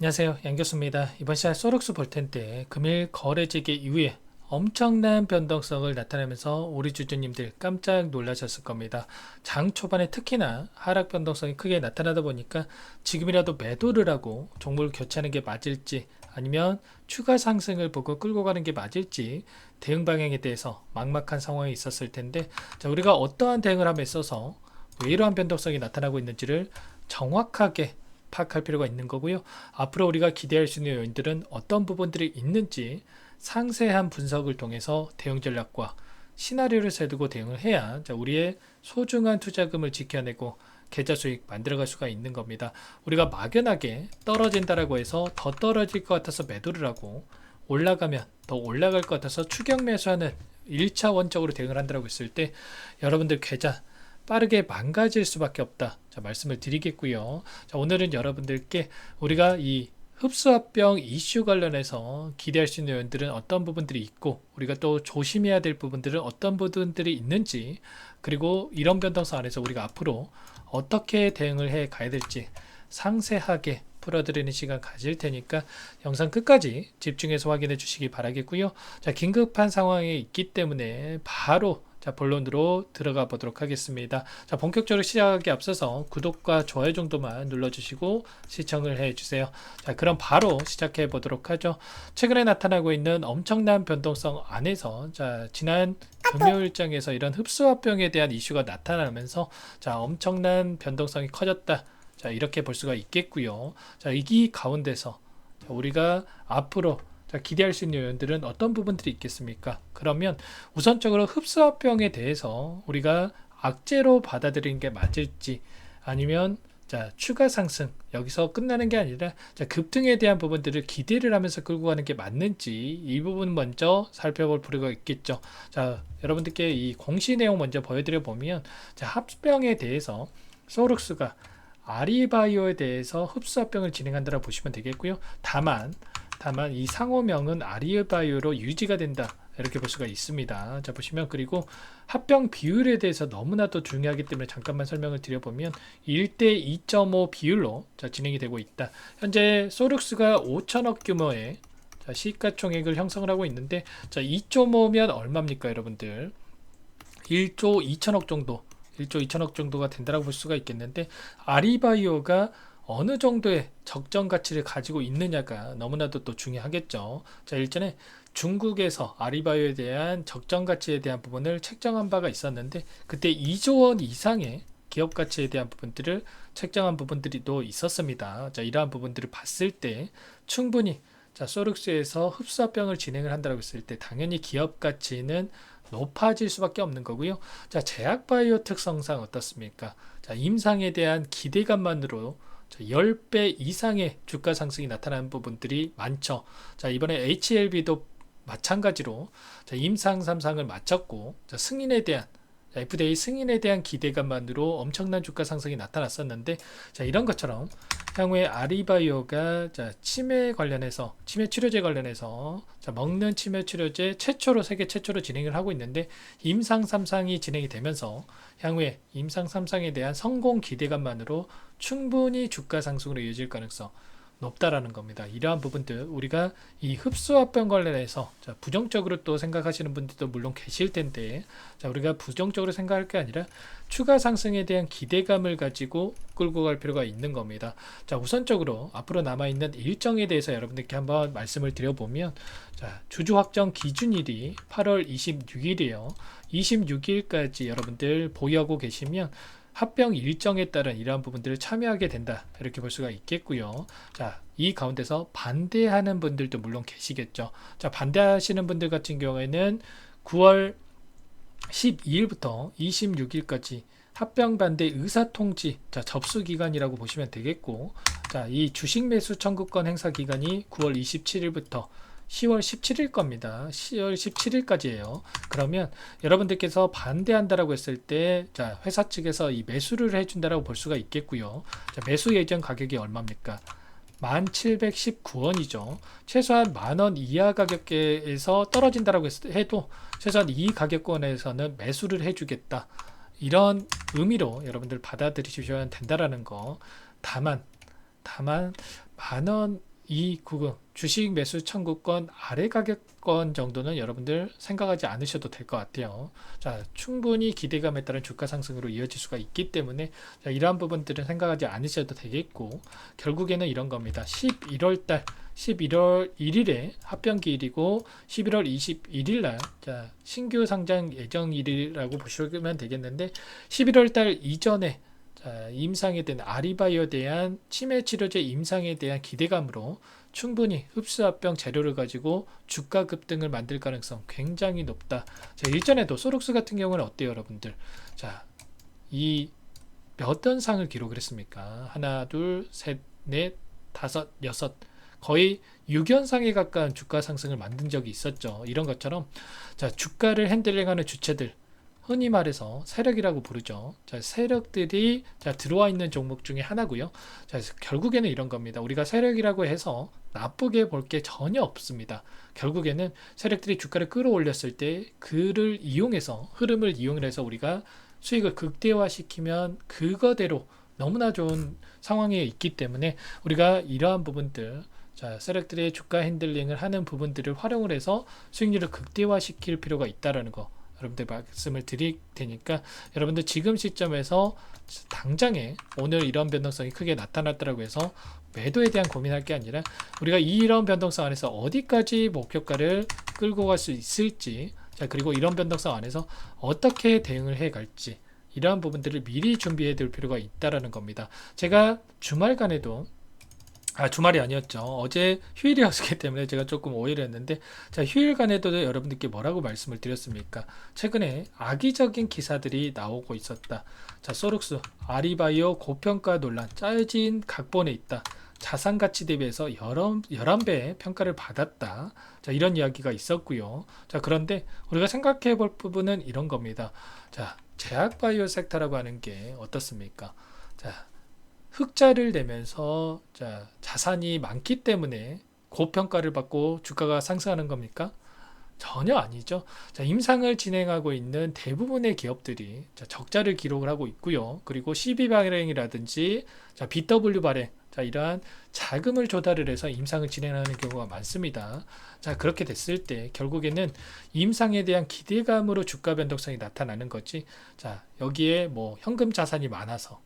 안녕하세요. 양교수입니다. 이번 시간 소록스 볼 텐데 금일 거래 재개 이후에 엄청난 변동성을 나타내면서 우리 주주님들 깜짝 놀라셨을 겁니다. 장 초반에 특히나 하락 변동성이 크게 나타나다 보니까 지금이라도 매도를 하고 종목을 교체하는 게 맞을지 아니면 추가 상승을 보고 끌고 가는 게 맞을지 대응 방향에 대해서 막막한 상황이 있었을 텐데, 자, 우리가 어떠한 대응을 함에 있어서 왜 이러한 변동성이 나타나고 있는지를 정확하게 파악할 필요가 있는 거고요. 앞으로 우리가 기대할 수 있는 요인들은 어떤 부분들이 있는지 상세한 분석을 통해서 대응 전략과 시나리오를 세두고 대응을 해야 우리의 소중한 투자금을 지켜내고 계좌 수익 만들어갈 수가 있는 겁니다. 우리가 막연하게 떨어진다라고 해서 더 떨어질 것 같아서 매도를 하고 올라가면 더 올라갈 것 같아서 추격 매수하는 1차원적으로 대응을 한다고 했을 때 여러분들 계좌 빠르게 망가질 수밖에 없다. 자, 말씀을 드리겠고요. 자, 오늘은 여러분들께 우리가 이 흡수합병 이슈 관련해서 기대할 수 있는 요인들은 어떤 부분들이 있고, 우리가 또 조심해야 될 부분들은 어떤 부분들이 있는지, 그리고 이런 변동성 안에서 우리가 앞으로 어떻게 대응을 해 가야 될지 상세하게 풀어드리는 시간 가질 테니까 영상 끝까지 집중해서 확인해 주시기 바라겠고요. 자, 긴급한 상황에 있기 때문에 바로 본론으로 들어가 보도록 하겠습니다. 자, 본격적으로 시작하기 앞서서 구독과 좋아요 정도만 눌러주시고 시청을 해주세요. 자, 그럼 바로 시작해 보도록 하죠. 최근에 나타나고 있는 엄청난 변동성 안에서 지난 금요일장에서 이런 흡수합병에 대한 이슈가 나타나면서 엄청난 변동성이 커졌다. 이렇게 볼 수가 있겠고요. 이 가운데서 우리가 앞으로 기대할 수 있는 요인들은 어떤 부분들이 있겠습니까? 그러면 우선적으로 흡수합병에 대해서 우리가 악재로 받아들이는 게 맞을지, 아니면 추가 상승 여기서 끝나는 게 아니라 급등에 대한 부분들을 기대를 하면서 끌고 가는 게 맞는지, 이 부분 먼저 살펴볼 필요가 있겠죠. 여러분들께 이 공시 내용 먼저 보여드려 보면, 합병에 대해서 소룩스가 아리바이오에 대해서 흡수합병을 진행한다고 보시면 되겠고요. 다만 이 상호명은 아리바이오로 유지가 된다, 이렇게 볼 수가 있습니다. 보시면, 그리고 합병 비율에 대해서 너무나도 중요하기 때문에 잠깐만 설명을 드려보면 1대 2.5 비율로 진행이 되고 있다. 현재 소룩스가 5천억 규모의 시가총액을 형성을 하고 있는데, 2.5면 얼마입니까 여러분들? 1조 2천억 정도, 1조 2천억 정도가 된다고 볼 수가 있겠는데, 아리바이오가 어느 정도의 적정 가치를 가지고 있느냐가 너무나도 또 중요하겠죠. 일전에 중국에서 아리바이오에 대한 적정 가치에 대한 부분을 책정한 바가 있었는데, 그때 2조 원 이상의 기업 가치에 대한 부분들을 책정한 부분들이 또 있었습니다. 이러한 부분들을 봤을 때 충분히 소룩스에서 흡수합병을 진행을 한다고 했을 때 당연히 기업 가치는 높아질 수밖에 없는 거고요. 제약바이오 특성상 어떻습니까? 임상에 대한 기대감만으로 10배 이상의 주가 상승이 나타나는 부분들이 많죠. 이번에 HLB도 마찬가지로 임상 3상을 마쳤고, 승인에 대한 FDA 승인에 대한 기대감만으로 엄청난 주가 상승이 나타났었는데, 이런 것처럼 향후에 아리바이오가 치매 관련해서, 치매 치료제 관련해서 먹는 치매 치료제 최초로, 세계 최초로 진행을 하고 있는데, 임상 3상이 진행이 되면서 향후에 임상 3상에 대한 성공 기대감만으로 충분히 주가 상승으로 이어질 가능성 높다라는 겁니다. 이러한 부분들 우리가 이 흡수합병 관련해서 부정적으로 또 생각하시는 분들도 물론 계실 텐데, 우리가 부정적으로 생각할 게 아니라 추가 상승에 대한 기대감을 가지고 끌고 갈 필요가 있는 겁니다. 우선적으로 앞으로 남아있는 일정에 대해서 여러분들께 한번 말씀을 드려보면, 주주 확정 기준일이 8월 26일이에요. 26일까지 여러분들 보유하고 계시면 합병 일정에 따른 이러한 부분들을 참여하게 된다, 이렇게 볼 수가 있겠고요. 이 가운데서 반대하는 분들도 물론 계시겠죠. 반대하시는 분들 같은 경우에는 9월 12일부터 26일까지 합병 반대 의사통지 접수 기간이라고 보시면 되겠고, 이 주식 매수 청구권 행사 기간이 9월 27일부터 10월 17일 겁니다. 10월 17일까지예요. 그러면 여러분들께서 반대한다라고 했을 때 회사 측에서 이 매수를 해준다라고 볼 수가 있겠고요. 매수 예정 가격이 얼마입니까? 1719원이죠. 최소한 만원 이하 가격대에서 떨어진다라고 해도 최소한 이 가격권에서는 매수를 해주겠다, 이런 의미로 여러분들 받아들이셔야 된다라는 거. 다만 만원 이 구금 주식 매수 청구권 아래 가격권 정도는 여러분들 생각하지 않으셔도 될 것 같아요. 자, 충분히 기대감에 따른 주가 상승으로 이어질 수가 있기 때문에 자, 이러한 부분들은 생각하지 않으셔도 되겠고 결국에는 이런 겁니다. 11월 달 11월 1일에 합병기일이고 11월 21일 날 자, 신규 상장 예정일이라고 보시면 되겠는데 11월 달 이전에 자, 임상에 대한 아리바이오에 대한 치매 치료제 임상에 대한 기대감으로 충분히 흡수합병 재료를 가지고 주가 급등을 만들 가능성 굉장히 높다. 자, 일전에도 소록스 같은 경우는 어때요, 여러분들? 자, 이 몇 연상을 기록을 했습니까? 하나, 둘, 셋, 넷, 다섯, 여섯. 거의 6연상에 가까운 주가 상승을 만든 적이 있었죠. 이런 것처럼 자, 주가를 핸들링하는 주체들 흔히 말해서 세력이라고 부르죠. 자, 세력들이 자, 들어와 있는 종목 중에 하나고요. 자, 결국에는 이런 겁니다. 우리가 세력이라고 해서 나쁘게 볼 게 전혀 없습니다. 결국에는 세력들이 주가를 끌어올렸을 때 그를 이용해서 흐름을 이용해서 우리가 수익을 극대화시키면 그거대로 너무나 좋은 상황에 있기 때문에 우리가 이러한 부분들 자, 세력들의 주가 핸들링을 하는 부분들을 활용을 해서 수익률을 극대화시킬 필요가 있다라는 거 여러분들 말씀을 드릴 테니까 여러분들 지금 시점에서 당장에 오늘 이런 변동성이 크게 나타났다라고 해서 매도에 대한 고민할 게 아니라 우리가 이런 변동성 안에서 어디까지 목표가를 끌고 갈 수 있을지 자, 그리고 이런 변동성 안에서 어떻게 대응을 해 갈지 이러한 부분들을 미리 준비해 둘 필요가 있다라는 겁니다. 제가 주말간에도 주말이 아니었죠. 어제 휴일이었기 때문에 제가 조금 오해를 했는데, 자, 휴일간에도 여러분들께 뭐라고 말씀을 드렸습니까? 최근에 악의적인 기사들이 나오고 있었다. 자, 소록스, 아리바이오 고평가 논란, 짜여진 각본에 있다. 자산 가치 대비해서 11배의 평가를 받았다. 자, 이런 이야기가 있었고요. 자, 그런데 우리가 생각해 볼 부분은 이런 겁니다. 자, 제약바이오 섹터라고 하는 게 어떻습니까? 자, 흑자를 내면서 자, 자산이 많기 때문에 고평가를 받고 주가가 상승하는 겁니까? 전혀 아니죠. 자, 임상을 진행하고 있는 대부분의 기업들이 자, 적자를 기록을 하고 있고요. 그리고 CB 발행이라든지 자, BW 발행 자, 이러한 자금을 조달을 해서 임상을 진행하는 경우가 많습니다. 자, 그렇게 됐을 때 결국에는 임상에 대한 기대감으로 주가 변동성이 나타나는 거지. 자, 여기에 뭐 현금 자산이 많아서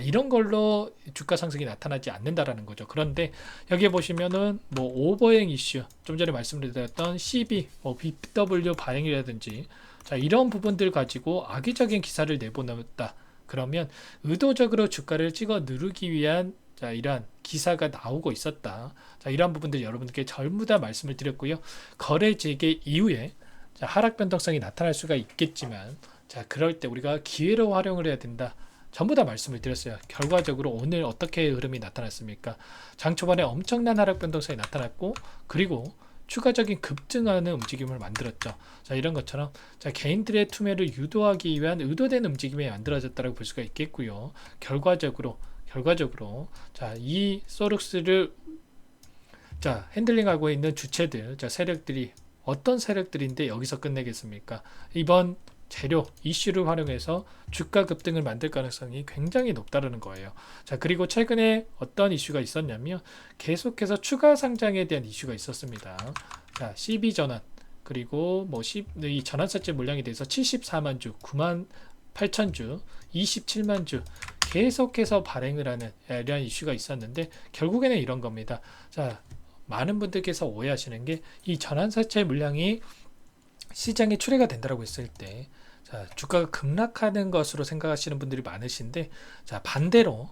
이런 걸로 주가 상승이 나타나지 않는다라는 거죠. 그런데 여기에 보시면은 뭐 오버행 이슈, 좀 전에 말씀드렸던 CB, 뭐 BW 발행이라든지 자, 이런 부분들 가지고 악의적인 기사를 내보냈다. 그러면 의도적으로 주가를 찍어 누르기 위한 자, 이러한 기사가 나오고 있었다. 자, 이러한 부분들 여러분들께 전부 다 말씀을 드렸고요. 거래 재개 이후에 자, 하락 변동성이 나타날 수가 있겠지만 자, 그럴 때 우리가 기회로 활용을 해야 된다. 전부 다 말씀을 드렸어요. 결과적으로 오늘 어떻게 흐름이 나타났습니까? 장 초반에 엄청난 하락 변동성이 나타났고 그리고 추가적인 급증하는 움직임을 만들었죠. 자, 이런 것처럼 자, 개인들의 투매를 유도하기 위한 의도된 움직임이 만들어졌다고 볼 수가 있겠고요. 결과적으로 자, 이 소룩스를 자, 핸들링하고 있는 주체들, 자, 세력들이 어떤 세력들인데 여기서 끝내겠습니까? 이번 재료, 이슈를 활용해서 주가 급등을 만들 가능성이 굉장히 높다는 거예요. 자, 그리고 최근에 어떤 이슈가 있었냐면 계속해서 추가 상장에 대한 이슈가 있었습니다. 자, CB 전환, 그리고 뭐 이 전환사채 물량에 대해서 74만 주, 9만 8천 주, 27만 주 계속해서 발행을 하는 이러한 이슈가 있었는데 결국에는 이런 겁니다. 자, 많은 분들께서 오해하시는 게 이 전환사채 물량이 시장에 출회가 된다고 했을 때 자, 주가가 급락하는 것으로 생각하시는 분들이 많으신데 자, 반대로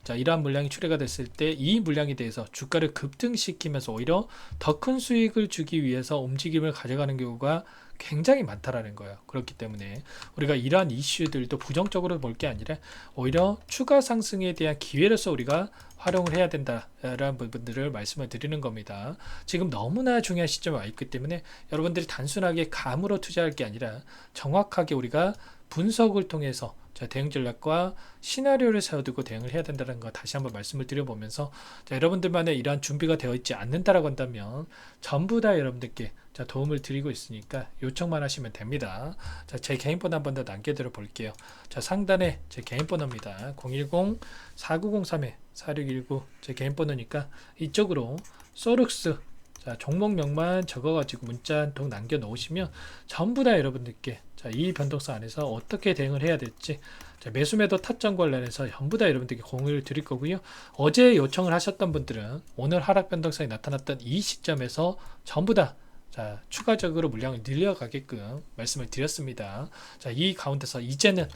자, 이러한 물량이 출회가 됐을 때 이 물량에 대해서 주가를 급등시키면서 오히려 더 큰 수익을 주기 위해서 움직임을 가져가는 경우가 굉장히 많다라는 거예요. 그렇기 때문에 우리가 이러한 이슈들도 부정적으로 볼 게 아니라 오히려 추가 상승에 대한 기회로서 우리가 활용을 해야 된다라는 부분들을 말씀을 드리는 겁니다. 지금 너무나 중요한 시점에 와 있기 때문에 여러분들이 단순하게 감으로 투자할 게 아니라 정확하게 우리가 분석을 통해서 자, 대응 전략과 시나리오를 세워두고 대응을 해야 된다는 거 다시 한번 말씀을 드려보면서 자, 여러분들만의 이러한 준비가 되어 있지 않는다라고 한다면 전부 다 여러분들께 자, 도움을 드리고 있으니까 요청만 하시면 됩니다. 자, 제 개인 번호 한 번 더 남겨드려 볼게요. 자, 상단에 제 개인 번호입니다. 010-4903-4619 제 개인 번호니까 이쪽으로 소룩스 자, 종목명만 적어가지고 문자 한 통 남겨놓으시면 전부 다 여러분들께 자, 이 변동성 안에서 어떻게 대응을 해야 될지 자, 매수매도 타점 관련해서 전부 다 여러분들께 공유를 드릴 거고요. 어제 요청을 하셨던 분들은 오늘 하락 변동성이 나타났던 이 시점에서 전부 다 자, 추가적으로 물량을 늘려가게끔 말씀을 드렸습니다. 자, 이 가운데서 이제는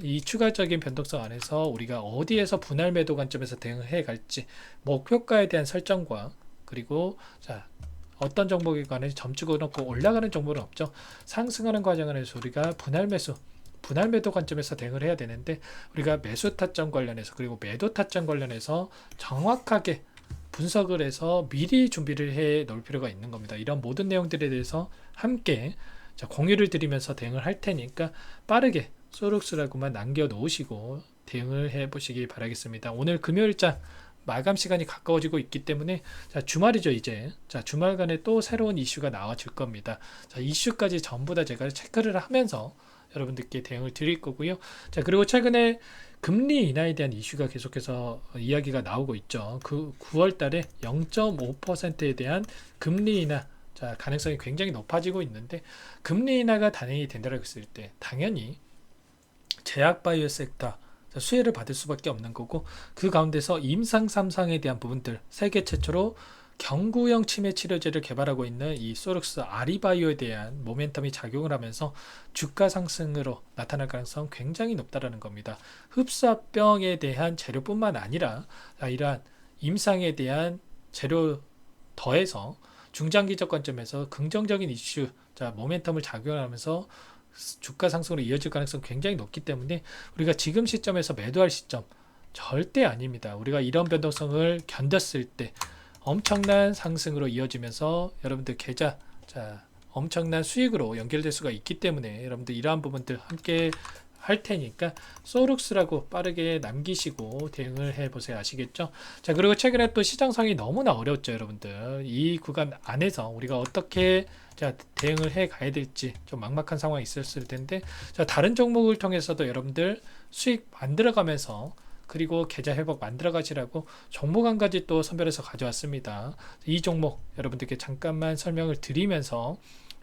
이 추가적인 변동성 안에서 우리가 어디에서 분할 매도 관점에서 대응을 해 갈지 목표가에 대한 설정과 그리고 자, 어떤 종목에 관해 점찍어 놓고 올라가는 종목은 없죠. 상승하는 과정 안에서 우리가 분할 매도 관점에서 대응을 해야 되는데 우리가 매수 타점 관련해서 그리고 매도 타점 관련해서 정확하게 분석을 해서 미리 준비를 해 놓을 필요가 있는 겁니다. 이런 모든 내용들에 대해서 함께 자, 공유를 드리면서 대응을 할 테니까 빠르게 소룩스라고만 남겨 놓으시고 대응을 해 보시기 바라겠습니다. 오늘 금요일장 마감 시간이 가까워지고 있기 때문에 자, 주말이죠 이제. 자, 주말간에 또 새로운 이슈가 나와줄 겁니다. 자, 이슈까지 전부 다 제가 체크를 하면서 여러분들께 대응을 드릴 거고요. 자, 그리고 최근에 금리 인하에 대한 이슈가 계속해서 이야기가 나오고 있죠. 그 9월 달에 0.5%에 대한 금리 인하 자, 가능성이 굉장히 높아지고 있는데 금리 인하가 단행이 된다고 했을 때 당연히 제약바이오 섹터 수혜를 받을 수밖에 없는 거고 그 가운데서 임상 3상에 대한 부분들 세계 최초로 경구형 치매 치료제를 개발하고 있는 이 소룩스 아리바이오에 대한 모멘텀이 작용을 하면서 주가 상승으로 나타날 가능성 굉장히 높다라는 겁니다. 흡사병에 대한 재료뿐만 아니라 이러한 임상에 대한 재료 더해서 중장기적 관점에서 긍정적인 이슈 자 모멘텀을 작용하면서 주가 상승으로 이어질 가능성이 굉장히 높기 때문에 우리가 지금 시점에서 매도할 시점 절대 아닙니다. 우리가 이런 변동성을 견뎠을 때 엄청난 상승으로 이어지면서 여러분들 계좌 자 엄청난 수익으로 연결될 수가 있기 때문에 여러분들 이러한 부분들 함께 할 테니까 소룩스라고 빠르게 남기시고 대응을 해보세요. 아시겠죠? 자, 그리고 최근에 또 시장 상황이 너무나 어려웠죠, 여러분들. 이 구간 안에서 우리가 어떻게 자, 대응을 해 가야 될지 좀 막막한 상황이 있었을 텐데 자, 다른 종목을 통해서도 여러분들 수익 만들어가면서 그리고 계좌 회복 만들어 가시라고 종목 한 가지 또 선별해서 가져왔습니다. 이 종목 여러분들께 잠깐만 설명을 드리면서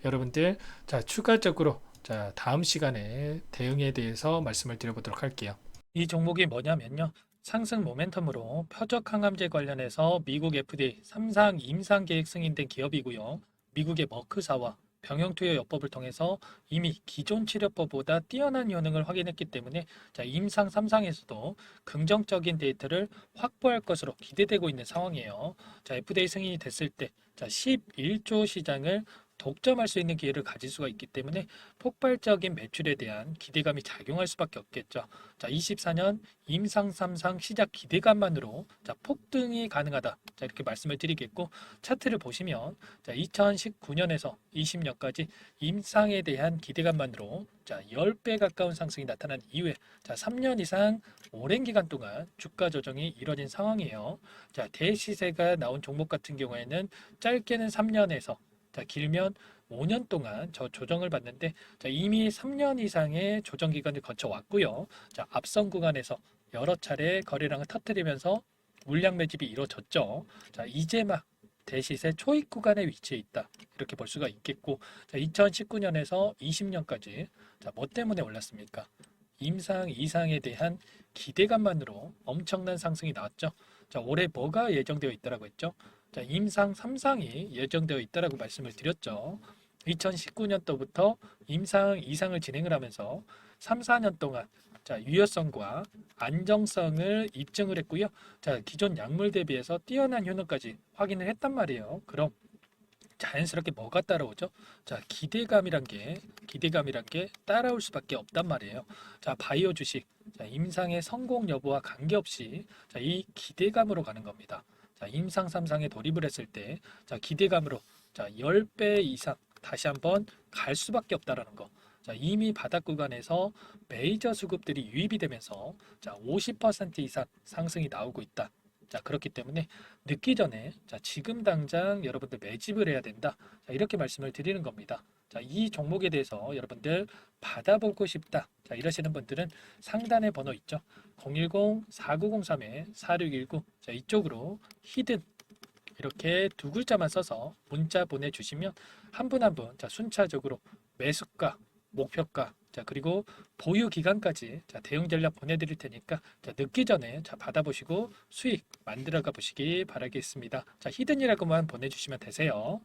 여러분들 자, 추가적으로 자, 다음 시간에 대응에 대해서 말씀을 드려보도록 할게요. 이 종목이 뭐냐면요. 상승 모멘텀으로 표적 항암제 관련해서 미국 FDA 3상 임상 계획 승인된 기업이고요. 미국의 머크사와 병용투여 요법을 통해서 이미 기존 치료법보다 뛰어난 효능을 확인했기 때문에 자, 임상 3상에서도 긍정적인 데이터를 확보할 것으로 기대되고 있는 상황이에요. 자, FDA 승인이 됐을 때 자, 11조 시장을 독점할 수 있는 기회를 가질 수가 있기 때문에 폭발적인 매출에 대한 기대감이 작용할 수밖에 없겠죠. 자, 24년 임상 3상 시작 기대감만으로 자, 폭등이 가능하다. 자, 이렇게 말씀을 드리겠고 차트를 보시면 자, 2019년에서 20년까지 임상에 대한 기대감만으로 자, 10배 가까운 상승이 나타난 이후에 자, 3년 이상 오랜 기간 동안 주가 조정이 이뤄진 상황이에요. 자, 대시세가 나온 종목 같은 경우에는 짧게는 3년에서 자, 길면 5년 동안 저 조정을 받는데 자, 이미 3년 이상의 조정 기간을 거쳐왔고요. 자, 앞선 구간에서 여러 차례 거래량을 터뜨리면서 물량 매집이 이루어졌죠. 자, 이제 막 대시세 초입 구간에 위치해 있다. 이렇게 볼 수가 있겠고 자, 2019년에서 20년까지 자, 뭐 때문에 올랐습니까? 임상 이상에 대한 기대감만으로 엄청난 상승이 나왔죠. 자, 올해 뭐가 예정되어 있다라고 했죠? 자, 임상 3상이 예정되어 있다라고 말씀을 드렸죠. 2019년도부터 임상 2상을 진행을 하면서 3, 4년 동안 자, 유효성과 안정성을 입증을 했고요. 자, 기존 약물 대비해서 뛰어난 효능까지 확인을 했단 말이에요. 그럼 자연스럽게 뭐가 따라오죠? 자, 기대감이란 게 따라올 수밖에 없단 말이에요. 자, 바이오 주식, 자, 임상의 성공 여부와 관계없이 자, 이 기대감으로 가는 겁니다. 자, 임상 3상에 돌입을 했을 때, 자, 기대감으로 자, 10배 이상 다시 한번 갈 수밖에 없다라는 거. 자, 이미 바닥 구간에서 메이저 수급들이 유입이 되면서 자, 50% 이상 상승이 나오고 있다. 자, 그렇기 때문에 늦기 전에 자, 지금 당장 여러분들 매집을 해야 된다. 자, 이렇게 말씀을 드리는 겁니다. 자, 이 종목에 대해서 여러분들 받아보고 싶다. 자, 이러시는 분들은 상단에 번호 있죠. 010-4903-4619. 자, 이쪽으로 히든 이렇게 두 글자만 써서 문자 보내주시면 한 분 한 분 자, 순차적으로 매수가, 목표가, 자, 그리고 보유 기간까지 자, 대응 전략 보내드릴 테니까 자, 늦기 전에 자, 받아보시고 수익 만들어가 보시기 바라겠습니다. 자, 히든이라고만 보내주시면 되세요.